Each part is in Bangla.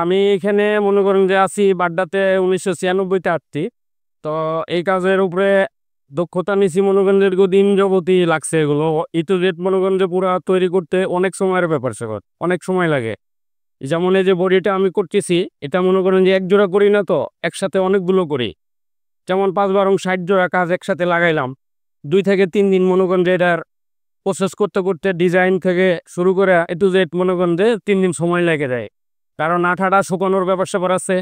আমি এখানে মনে করেন যে আছি বাড্ডাতে 1996-তে আসছি। তো এই কাজের উপরে দক্ষতা নিছি মনে করেন দীর্ঘদিন যাবতই লাগছে এগুলো। ই টু জেড মনে করেন যে পুরা তৈরি করতে অনেক সময়ের ব্যাপার-স্যাপার। অনেক সময় লাগে। যেমন এই যে বডিটা আমি করতেছি, এটা মনে করেন যে এক জোড়া করি না তো, একসাথে অনেকগুলো করি। যেমন ৫-১২ ৬০ জোড়া কাজ একসাথে লাগাইলাম। ২ থেকে ৩ দিন মনে করেন যে এটার প্রসেস করতে, করতে ডিজাইন থেকে শুরু করে এ টু জেড মনে করেন যে ৩ দিন সময় লেগে যায়। কারণ আঠাটা শুকানোর ব্যাপার-স্যাপার আছে।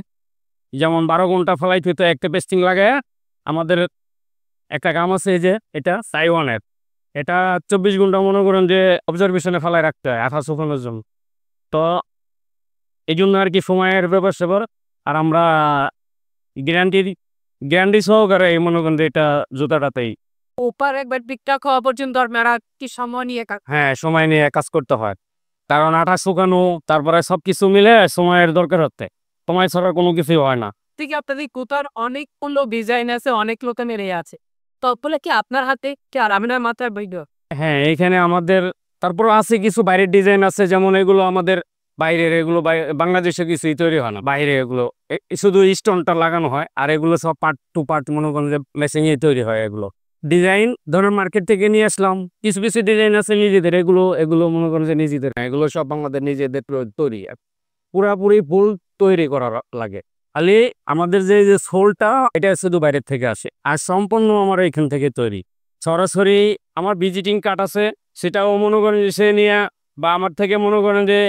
যেমন ১২ ঘন্টা ফেলাইতে হইতো একটা পেস্টিং লাগায়া। আমাদের একটা কাম আছে এই যে এটা সাইওয়ানের। এটা ২৪ ঘন্টা মনে করেন যে অবজারভেশনে ফেলায় রাখতে হয় আঠা শুকানোর জন্য। তো এইজন্য আরকি সময়ের ব্যাপার-স্যাপার। আর আমরা গ্যারান্টি গ্যারান্টি সহকারে মনে করেন যে এটা জুতাটাতেই ওপার একবার ঠিকঠাক হওয়া পর্যন্ত আপনারা কি সময় নিয়ে হ্যাঁ, সময় নিয়ে কাজ করতে হয়। কারণ আঠা শুকানো তারপরে সবকিছু মিলে সময়ের দরকার হচ্ছে। সময় ছাড়া কোনো কিছুই হয় না। থেকে আপনাদের কুতার অনেকগুলো ডিজাইন আছে, অনেক রকমের আছে। তারপরে কি আপনার হাতে কি আর আপনার মাথায় বইল? হ্যাঁ, এখানে আমাদের তারপর আছে কিছু বাইরের ডিজাইন আছে, যেমন এগুলো আমাদের বাইরের, এগুলো বাংলাদেশে কিছুই তৈরি হয় না। বাইরে এগুলো শুধু স্টোনটা লাগানো হয়, আর এগুলো সব পার্ট টু পার্ট মনে করেন যে মেশিনে তৈরি হয় এগুলো। ডিজাইন ধরেন মার্কেট থেকে নিয়ে আসলাম, কিছু কিছু ডিজাইন আছে নিজেদের, এগুলো এগুলো মনে করেন যে নিজেদের না, এগুলো সব আমাদের নিজেদের তৈরি। পুরাপুরি ফুল তৈরি করা লাগে। খালি আমাদের যে সোলটা এটা শুধু বাইরের থেকে আসে, আর সম্পূর্ণ আমার এখান থেকে তৈরি। সরাসরি আমার ভিজিটিং কার্ড আছে, সেটাও মনে করেন যে সে নিয়ে বা আমার থেকে মনে করেন যে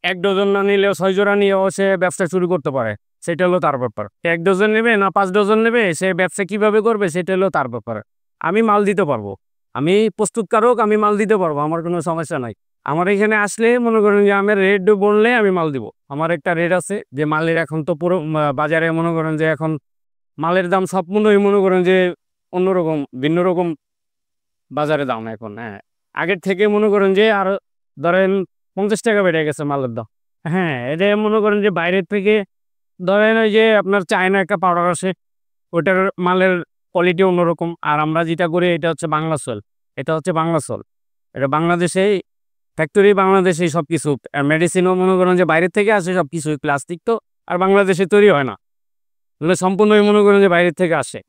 ১ ডজন না নিলেও ৬ জোড়া নিয়েও সে ব্যবসা শুরু করতে পারে। সেটা হলো তার ব্যাপার। ১ ডজন নেবে না ৫ ডজন নেবে, সে ব্যবসা কিভাবে করবে সেটা হলো তার ব্যাপার। আমি মাল দিতে পারবো, আমি প্রস্তুতকারক, আমি মাল দিতে পারবো, আমার কোনো সমস্যা নাই। আমার এখানে আসলে মনে করেন যে আমি রেট বললে আমি মাল দিব। আমার একটা রেট আছে যে মালের এখন তো পুরো বাজারে মনে করেন যে এখন মালের দাম সম্পূর্ণই মনে করেন যে অন্যরকম, ভিন্ন রকম বাজারে দাম এখন। হ্যাঁ, আগের থেকে মনে করেন যে আর ধরেন ৫০ টাকা বেড়ে গেছে মালের দাম। হ্যাঁ, এটা মনে করেন যে বাইরের থেকে ধরেন ওই যে আপনার চায়না একটা পাউডার আসে, ওটার মালের কোয়ালিটি অন্যরকম। আর আমরা যেটা করি এটা হচ্ছে বাংলা সোল। এটা হচ্ছে বাংলা সোল। এটা বাংলাদেশেই ফ্যাক্টরি, বাংলাদেশেই সবকিছু। আর মেডিসিনও মনে করেন যে বাইরের থেকে আসে সবকিছুই, প্লাস্টিক তো আর বাংলাদেশে তৈরি হয় না। এগুলো সম্পূর্ণই মনে করেন যে বাইরের থেকে আসে।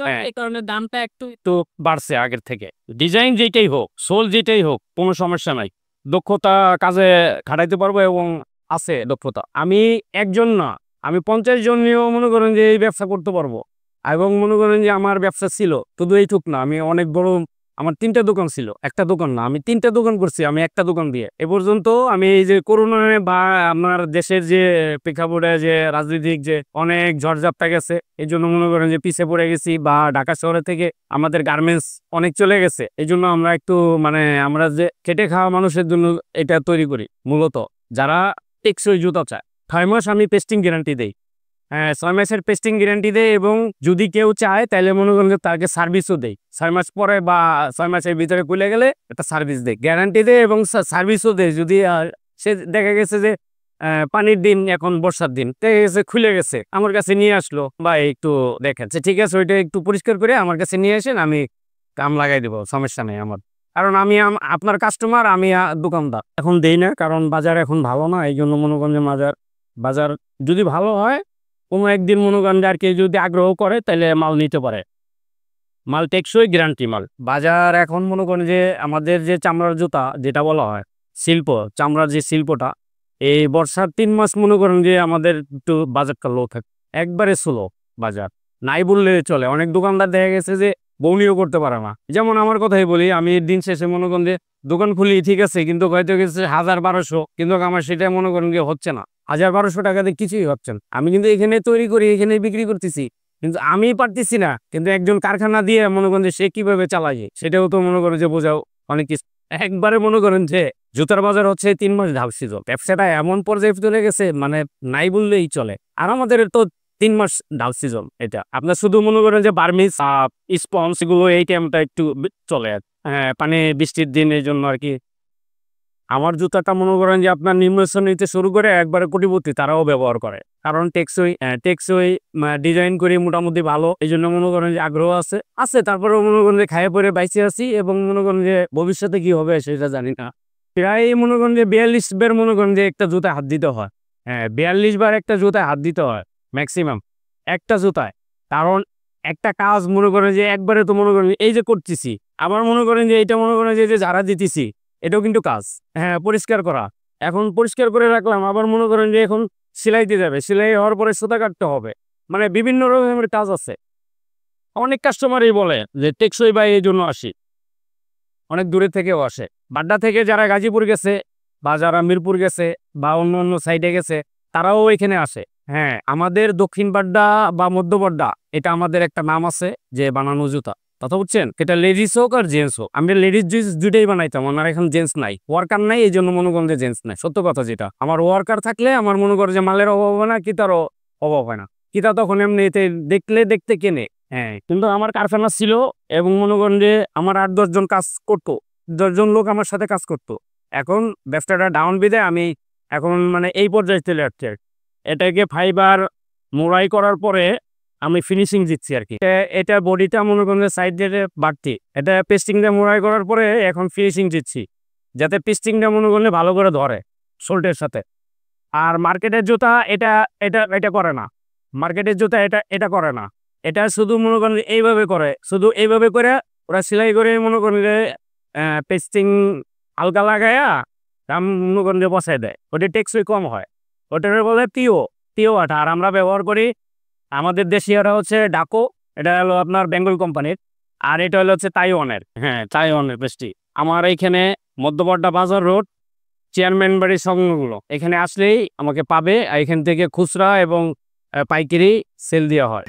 হ্যাঁ, এই কারণে দামটা একটু তো বাড়ছে আগের থেকে। ডিজাইন যেটাই হোক, সোল যেটাই হোক, কোনো সমস্যা নাই। দক্ষতা কাজে খাটাইতে পারবো এবং আছে দক্ষতা। আমি একজন না, আমি ৫০ জন নিয়েও মনে করেন যে এই ব্যবসা করতে পারবো। এবং মনে করেন যে আমার ব্যবসা ছিল শুধু এইটুক না, আমি অনেক বড়, আমার ৩ টা দোকান ছিল। একটা দোকান না, আমি ৩ টা দোকান করছি আমি একটা দোকান দিয়ে। এ পর্যন্ত আমি এই যে করোনায় বা আপনার দেশের যে প্রেক্ষাপটে যে রাজনৈতিক যে অনেক ঝড়ঝাপটা গেছে, এজন্য মনে করেন যে পিছিয়ে পড়ে গেছি, বা ঢাকা শহরে থেকে আমাদের গার্মেন্টস অনেক চলে গেছে। এজন্য আমরা একটু মানে আমরা যে খেটে খাওয়া মানুষের জন্য এটা তৈরি করি মূলত, যারা টেকসই জুতা চায়। ৬ মাস আমি পেস্টিং গ্যারান্টি দেই। হ্যাঁ, ৬ মাসের পেস্টিং গ্যারান্টি দেয়, এবং যদি কেউ চায় তাহলে মনে করেন যে তাকে সার্ভিসও দেয়। ৬ মাস পরে বা ৬ মাসের ভিতরে খুলে গেলে একটা সার্ভিস দেয়, গ্যারান্টি দেয় এবং সার্ভিসও দেয়। যদি সে দেখা গেছে যে পানির দিন, এখন বর্ষার দিন, দেখা গেছে খুলে গেছে, আমার কাছে নিয়ে আসলো, বা একটু দেখেন ঠিক আছে ওইটা একটু পরিষ্কার করে আমার কাছে নিয়ে আসেন, আমি কাম লাগাই দেবো, সমস্যা নেই আমার। কারণ আমি আপনার কাস্টমার, আমি দোকানদার। এখন দেই না, কারণ বাজার এখন ভালো না, এই জন্য মনে করেন যে বাজার যদি ভালো হয়, কোনো একদিন মনে করেন যে আর কেউ যদি আগ্রহ করে তাহলে মাল নিতে পারে। মাল টেকসই, গ্যারান্টি মাল। বাজার এখন মনে করেন যে আমাদের যে চামড়ার জুতা যেটা বলা হয় শিল্প, চামড়ার যে শিল্পটা, এই বর্ষার ৩ মাস মনে করেন যে আমাদের একটু বাজারটা লো থাকে, একবারে স্লো বাজার, নাই বললে চলে। অনেক দোকানদার দেখা গেছে যে বউনিও করতে পারে না। যেমন আমার কথাই বলি, আমি দিন শেষে মনে করেন যে দোকান খুলি ঠিক আছে, কিন্তু হয়তো গেছে ১,০০০-১,২০০, কিন্তু আমার সেটা মনে করেন যে হচ্ছে না। ১,০০০-১,২০০ টাকাতে কিছুই হচ্ছে না। আমি কিন্তু এখানে তৈরি করি, এখানে বিক্রি করতেছি, কিন্তু আমি পারতেছি না। কিন্তু একজন কারখানা দিয়ে মনে করেন যে সে কিভাবে চালায় সেটাও তো মনে করেন যে বোঝাও অনেক কিছু। একবারে মনে করেন যে জুতার বাজার হচ্ছে ৩ মাস ঢাল সিজন, ব্যবসাটা এমন পর্যায়ে চলে গেছে মানে নাই বললেই চলে। আর আমাদের তো ৩ মাস ডাল সিজন। এটা আপনার শুধু মনে করেন যে বার্মিজ, স্পঞ্জ, এগুলো এই টাইমটা একটু চলে। হ্যাঁ, পানি বৃষ্টির দিন, এই জন্য আর কি। আমার জুতাটা মনে করেন যে আপনার নিম্ন শ্রেণীতে শুরু করে একবারে কোটিপতি তারাও ব্যবহার করে, কারণ টেকসই ডিজাইন করি মোটামুটি ভালো। এই জন্য মনে করেন যে আগ্রহ আছে। তারপরেও মনে করেন যে খাইয়ে পরে বাইচে আছি, এবং মনে করেন যে ভবিষ্যতে কি হবে সেটা জানি না। প্রায় মনে করেন যে ৪২ বের মনে করেন যে একটা জুতা হাত দিতে হয়। হ্যাঁ 42 বার একটা জুতায় হাত দিতে হয় ম্যাক্সিমাম, একটা জুতায়। কারণ একটা কাজ মনে করেন যে একবারে তো মনে করেন এই যে করতেছি, আবার মনে করেন যে এটা মনে করেন যে ঝাড়া দিতেছি, এটাও কিন্তু কাজ। হ্যাঁ পরিষ্কার করা, এখন পরিষ্কার করে রাখলাম, আবার মনে করেন যে এখন সেলাই দিয়ে যাবে, সেলাই হওয়ার পরে সুতা কাটতে হবে, মানে বিভিন্ন রকমের কাজ আছে। অনেক কাস্টমারই বলে যে টেকসই বাই এই জন্য আসি, অনেক দূরে থেকেও আসে। বাড্ডা থেকে যারা গাজীপুর গেছে বা যারা মিরপুর গেছে বা অন্য অন্য সাইডে গেছে, তারাও এখানে আসে। হ্যাঁ আমাদের দক্ষিণ বাড্ডা বা মধ্য বাড্ডা, এটা আমাদের একটা নাম আছে যে বানানো জুতা, কথা বুঝছেন? এটা লেডিস হোক আর জেন্টস হোক, আমি লেডিস দুইটাই বানাইতাম, আমার এখন জেন্টস নাই, ওয়ার্কার নাই, এই জন্য মনে করেন যে জেন্টস নাই। সত্য কথা যেটা, আমার ওয়ার্কার থাকলে আমার মনে করে যে মালের অভাব হয় না, কিতারও অভাব হয় না, কিতা তখন এমনিতে দেখলে দেখতে কেনে। হ্যাঁ কিন্তু আমার কারখানা ছিল এবং মনে করেন যে আমার 8-10 জন কাজ করতো, 10 জন লোক আমার সাথে কাজ করতো। এখন ব্যবসাটা ডাউন বিদে আমি এখন মানে এই পর্যায়ে চলে আসছে। এটাকে ফাইবার মোড়াই করার পরে আমি ফিনিশিং দিচ্ছি আর কি। এটা বডিটা মনে করেন সাইড দিয়ে বাড়তি, এটা পেস্টিং দিয়ে মোড়াই করার পরে এখন ফিনিশিং দিচ্ছি, যাতে পেস্টিংটা মনে করলে ভালো করে ধরে সোল্টের সাথে। আর মার্কেটের জুতা এটা এটা এটা করে না, মার্কেটের জুতা এটা এটা করে না, এটা শুধু মনে করেন এইভাবে করে, শুধু এইভাবে করে ওরা সেলাই করে মনে করেন যে পেস্টিং হালকা লাগাইয়া দাম মনে করেন যে বসাই দেয়, ওটা টেকসই কম হয়, ওটার বলে পিও, পিও আঠা। আর আমরা ব্যবহার করি আমাদের দেশীয়রা হচ্ছে ডাকো, এটা হলো আপনার বেঙ্গল কোম্পানির, আর এটা হলো হচ্ছে তাইওয়ানের। হ্যাঁ তাইওয়ানের পেস্টি। আমার এইখানে মধ্যবর্ডা বাজার রোড, চেয়ারম্যান বাড়ির সংলগ্ন, এখানে আসলেই আমাকে পাবে। এখান থেকে খুচরা এবং পাইকারি সেল দেওয়া হয়।